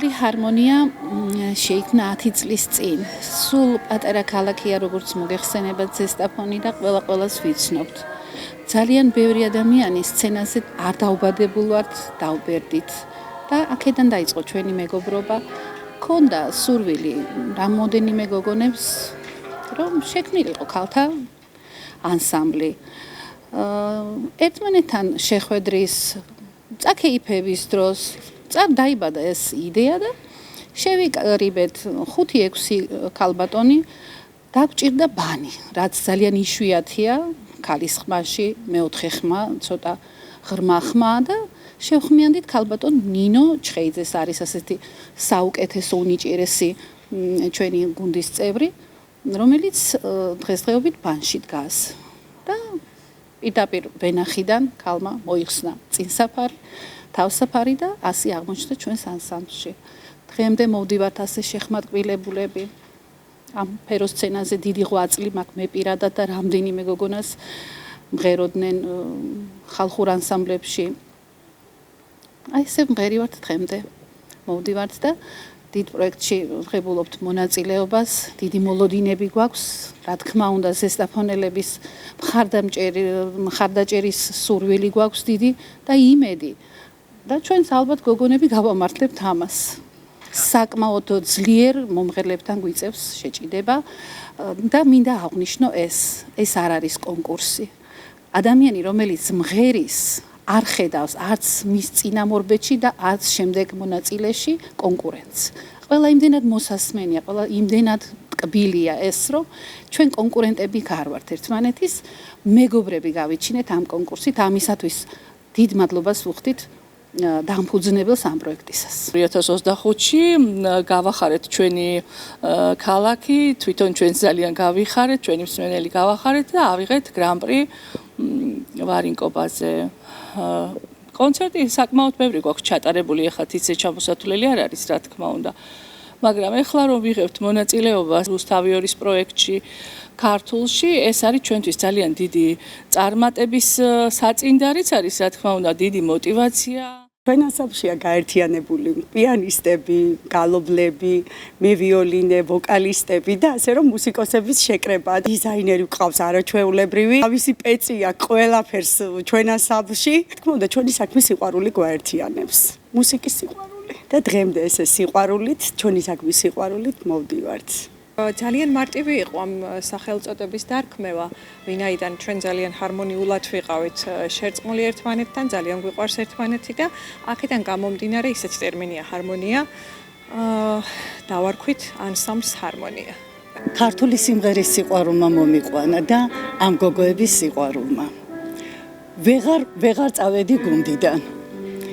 ანსამბლი ჰარმონია შეიქმნა 10 წლის წინ. სულ პატარა ქალაქია, როგორც მოგეხსენებათ ზესტაფონი და ყველას ვიცნობთ. ძალიან ბევრი ადამიანი სცენაზე არ დაუბადებულ ვართ, დავბერდით და აქედან დაიწყო ჩვენი მეგობრობა. ქონდა სურვილი რამოდენიმე გოგონებს, რომ შექმნილიყო ქალთა ანსამბლი. ერთმანეთთან შეხვედრის, წაქეიფების დროს დაიბადა ეს იდეა და შევიკრიბეთ 5-6 ქალბატონი, დაგვჭირდა ბანი, რაც ძალიან იშვიათია ქალის ხმაში, მეოთხე ხმა, ცოტა ღრმა ხმა და შევხმიანდით ქალბატონ ნინო ჩხეიძეს, არის ასეთი საუკეთესო უნიჭიერესი ჩვენი გუნდის წევრი, რომელიც დღესდღეობით ბანში დგას. და პირდაპირ ვენახიდან ქალმა მოიხსნა წინსაფარი, თავსაფარი და ასე აღმოჩნდა ჩვენს ანსამბლში. დღემდე მოვდივართ ასე შეხმატკბილებულები. ამ ფეროსცენაზე დიდი ღვაწლი მაქვს მე პირადად და რამდენიმე გოგონას მღეროდნენ ხალხურ ანსამბლებში. აი ესე მღერი ვართ დღემდე. მოვდივართ და დიდ პროექტში ვღებულობთ მონაწილეობას, დიდი მოლოდინები გვაქვს, რა თქმა უნდა ზესტაფონელების მხარდაჭერის სურვილი გვაქვს დიდი და იმედი. და ჩვენს ალბათ გოგონები გავამართლებთ ამას. საკმაოდ ძლიერ მომღერლებთან გვიწევს შეჭიდება და მინდა აღვნიშნო ეს არ არის კონკურსი. ადამიანი, რომელიც მღერის არ ხედავს არც მის წინამორბედში და არც შემდეგ მონაწილეში კონკურენტს. ყველა იმდენად მოსასმენია, ყველა იმდენად ტკბილია ეს, რომ ჩვენ კონკურენტები გარ ვართ ერთმანეთის, მეგობრები გავიჩინეთ ამ კონკურსით, ამისათვის დიდ მადლობას ვუხდით დამფუძნებელს ამ პროექტისას. 2025-ში გავახარეთ ჩვენი ქალაქი, თვითონ ჩვენ ძალიან გავიხარეთ, ჩვენი მსმენელი გავახარეთ და ავიღეთ გრან-პრი ვარინკობაზე. კონცერტი საკმაოდ ბევრი გვაქვს ჩატარებული, ახლა თითზე ჩამოსათვლელი არ არის, რა თქმა უნდა. მაგრამ ეხლა რომ ვიღებთ მონაწილეობას რუსთავიორის პროექტში ქართულში, ეს არის ჩვენთვის ძალიან დიდი წარმატების საწინდარიც არის, რა თქმა უნდა, დიდი мотиваცია. ჩვენ ანსამბლშია გაერთიანებული პიანისტები, გალობლები, მე ვიოლინე, ვოკალისტები და ასე რომ მუსიკოსების შეკრება, დიზაინერი ვყავს არაჩვეულებრივი. თავისი პეწი აქვს ყველაფერს ჩვენ ანსამბლში. თქმა უნდა, ჩვენი საქმის სიყვარული გვაერთიანებს. მუსიკის სიყვარული. და დღემდე ეს სიყვარულით, ჩვენი საქმის სიყვარულით მოვდივართ. ძალიან მარტივი იყო ამ სახელწოდების დარქმევა, ვინაიდან ჩვენ ძალიან ჰარმონიულად ვიყავით შერწყმული ერთმანეთთან, ძალიან გვიყვარს ერთმანეთი და აქედან გამომდინარე ისეთი ტერმინია ჰარმონია, დავარქვით ანსამბლს ჰარმონია. ქართული სიმღერის სიყვარულმა მომიყვანა და ამ გოგოების სიყვარულმა. ვეღარ წავედი გუნდიდან.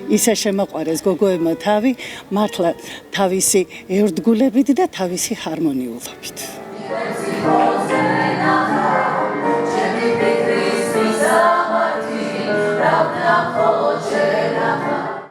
ისე შემოყვარეს გოგოებმა თავი, მართლა თავისი ერთგულებით და თავისი ჰარმონიულობით. ჩემი ფიქრის მისამართი,